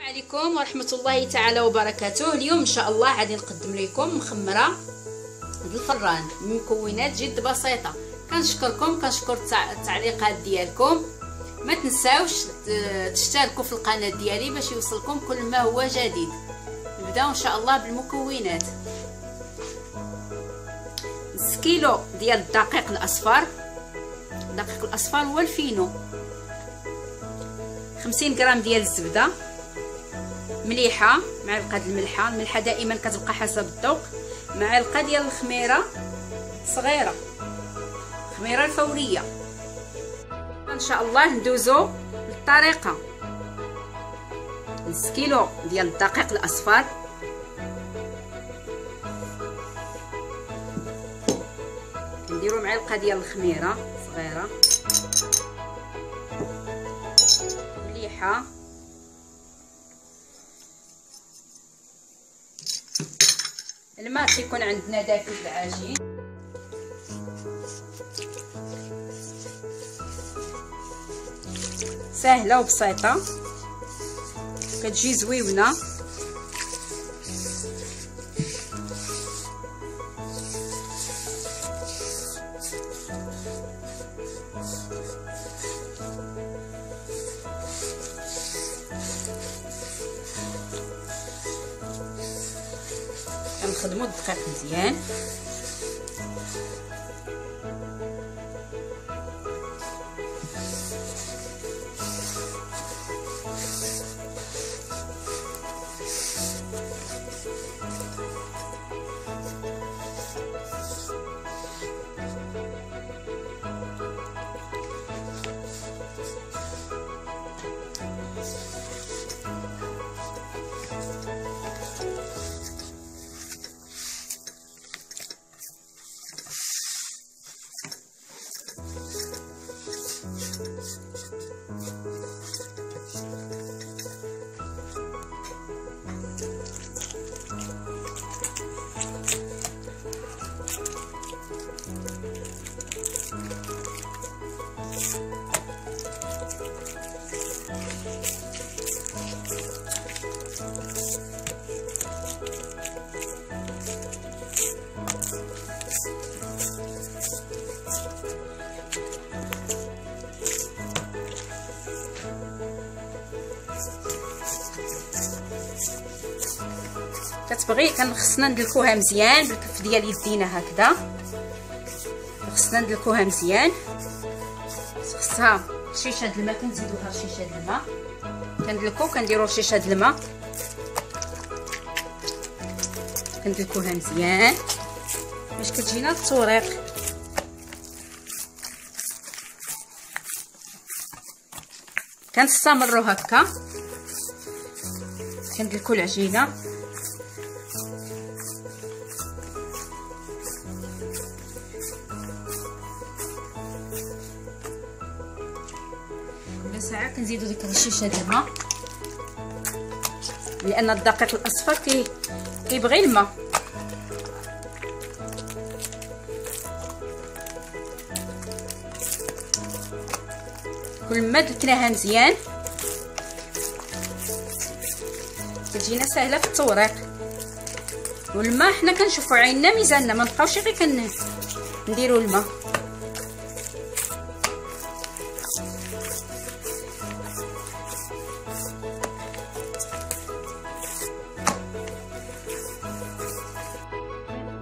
عليكم ورحمة الله تعالى وبركاته. اليوم ان شاء الله غادي نقدم لكم مخمرة الفران بمكونات جد بسيطة. كنشكر التعليقات ديالكم. ما تنساوش تشتركوا في القناة ديالي باش يوصلكم كل ما هو جديد. نبداو ان شاء الله بالمكونات. نص كيلو ديال الدقيق الاصفر. الدقيق الاصفر هو الفينو. 50 غرام ديال الزبده، مليحه، معلقه الملحه دائما كتبقى حسب الذوق، معلقه ديال الخميره صغيره، الخميره الفوريه. ان شاء الله ندوزو للطريقه. نص كيلو ديال الدقيق الاصفر، نديرو معلقه ديال الخميره صغيره، مليحه، الماء تيكون عندنا دافي في العجين. سهله وبسيطه، كتجي زويونه. كنخدموا الدقيق مزيان. كتبغي خصنا ندلكوها مزيان بالكف ديال يدينا هكذا. خصنا ندلكوها مزيان. خصها شيشه د الماء، كنزيدوها شيشه د الماء، كندلكو كنديرو شيشه د الماء، كندلكوها مزيان باش كتجينا التوريق. كنستمروا هكا كندلكو العجينه. كل ساعه كنزيدو ديك الشيشه ديال الماء، لان الدقيق الاصفر كيبغي الماء. كل ما دلكناها مزيان كتجينا سهله في التوريق. والماء حنا كنشوفوا عيننا ميزاننا، ما نبقاوش غير نديروا الماء.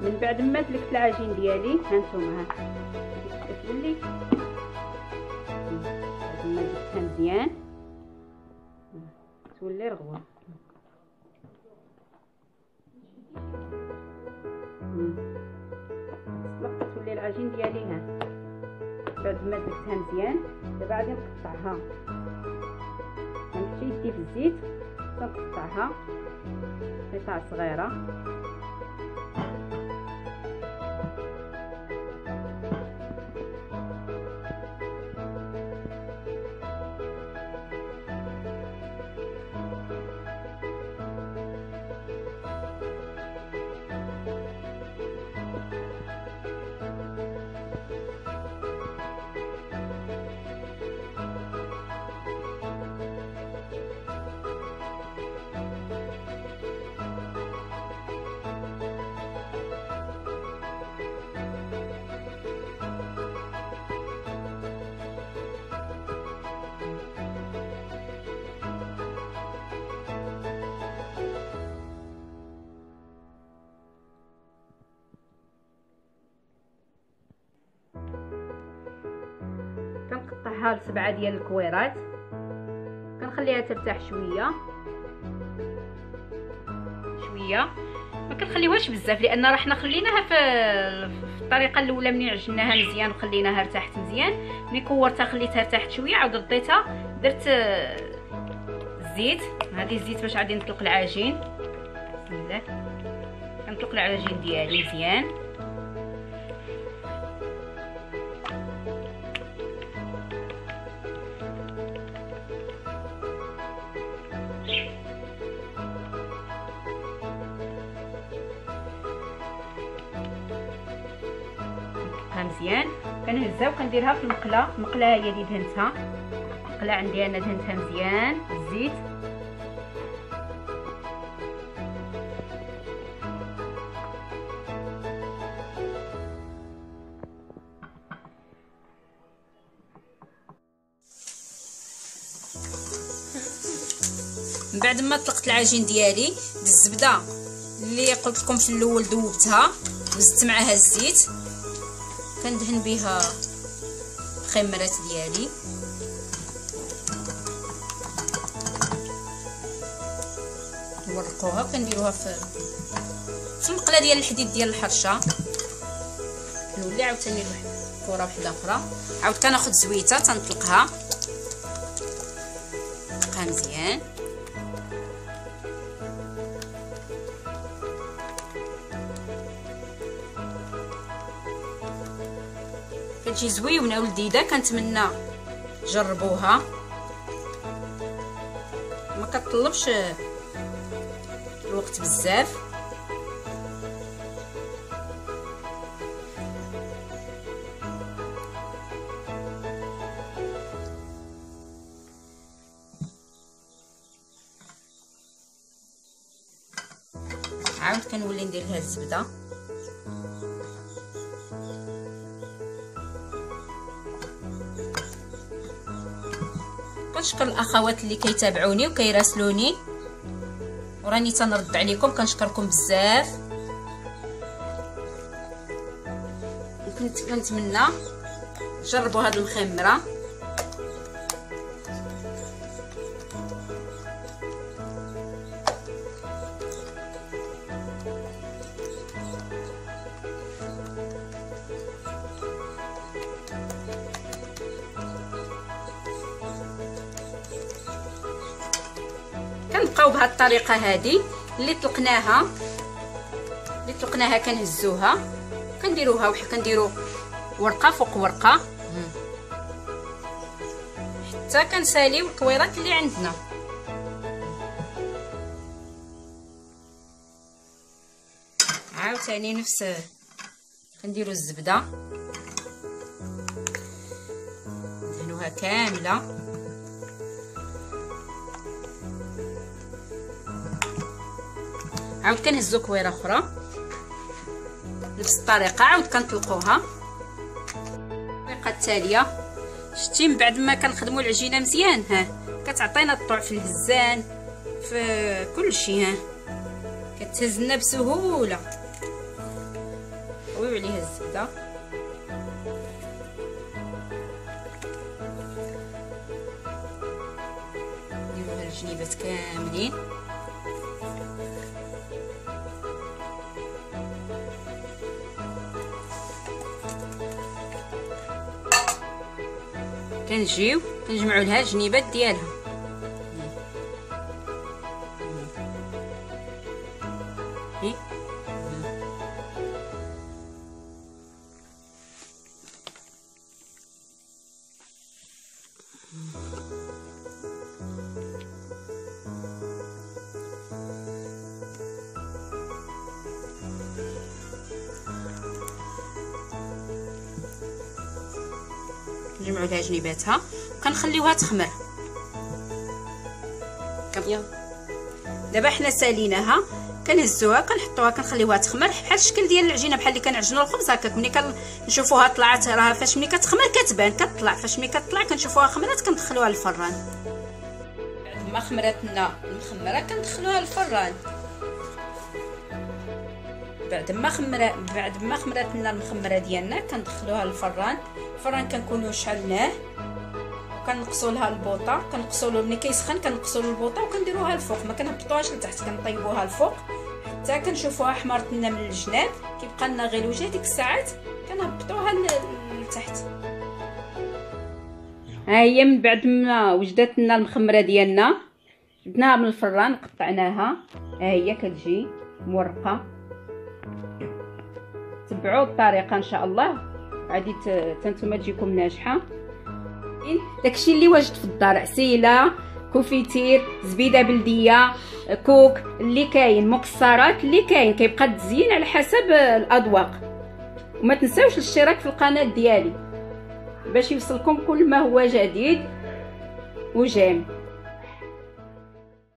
من بعد ما دلكت العجين ديالي هانتوما كتولي بعد ما دلكتها مزيان تولي رغوه. تولي العجين ديالي ها بعد ما دلكتها مزيان. دابا غادي نقطعها، غنمشي يدي في الزيت كنقطعها قطع صغيره. درتها ل7 ديال الكويرات. كنخليها ترتاح شويه شويه، ما كنخليوهاش بزاف لان راه حنا خليناها في الطريقه الاولى منين عجناها مزيان وخليناها ارتاحت مزيان. ملي كورتها خليتها ارتاحت شويه عاود رديتها درت الزيت. هذه الزيت باش غادي نطلق العجين. بسم الله كنطلق العجين ديالي مزيان. مزيان كنهزها وكنديرها في المقله. المقله هي اللي دهنتها، المقله عندي انا دهنتها مزيان بالزيت. من بعد ما طلقت العجين ديالي بالزبده اللي قلت لكم في الاول ذوبتها وزدت معها الزيت، كندهن بها الخمرات ديالي. نورقوها وكنديروها في المقله ديال الحديد ديال الحرشه. نولي عاوتاني كره وحده اخرى، عاود كناخذ زويته تنطلقها نطلقها مزيان. كتجي زويونه ولذيذه، كنتمنى جربوها. ما كتطلبش الوقت بزاف. عاود كنولي ندير لها الزبده. كنشكر الاخوات اللي كيتابعوني وكيراسلوني وراني تنرد عليكم، كنشكركم بزاف. كنتمنى جربوا هاد المخمره. كنبقاو بهاد الطريقه هذه اللي طلقناها كنهزوها كنديروها كنديروا ورقه فوق ورقه حتى كنساليو الكويرات اللي عندنا. عاوتاني نفس كنديروا الزبده ندهنوها كامله. عاود كنهزو كويره اخرى نفس الطريقه، عاود كنطلقوها. الطريقه التاليه شتي من بعد ما كنخدموا العجينه مزيان ها كتعطينا الطوع في الهزان في كل شيء، ها كتهز لنا بسهوله. طويو عليها الزبده نديروها الجنيبات كاملين. كنجيو كنجمعوا لها الجنيبات ديالها. نجمعوا لها جنيباتها وكنخليوها تخمر. دابا حنا ساليناها كنهزوها كنحطوها كنخليوها تخمر بحال الشكل ديال العجينه بحال اللي كنعجنوا الخبز هكاك. ملي كنشوفوها طلعت راه فاش ملي كتخمر كتبان كتطلع، فاش ملي كتطلع كنشوفوها خمرات كندخلوها للفران. بعد ما خمرات لنا المخمره كندخلوها للفران. بعد ما خمرات لنا المخمره ديالنا كندخلوها للفران. الفران كنكونوا شعلناه كنقصوا لها البوطه، كنقصوا له ملي كيسخن كنقصوا له البوطه وكنديروها الفوق، ما كنهبطوهاش لتحت، كنطيبوها الفوق حتى كنشوفوها حمرت لنا من الجناب، كيبقى لنا غير الوجه. ديك الساعات كنهبطوها لتحت. ها هي من بعد ما وجدت لنا المخمره ديالنا، جبناها من الفران قطعناها، ها هي كتجي مورقه. تبعوا الطريقه ان شاء الله غادي نتوما تجيكم ناجحه. داكشي اللي واجد في الدار، عسيله، كوفيتير، زبيده بلديه، كوك اللي كاين، مكسرات اللي كاين، كيبقى التزيين على حسب الاذواق. وما تنساوش الاشتراك في القناه ديالي باش يوصلكم كل ما هو جديد وجامد.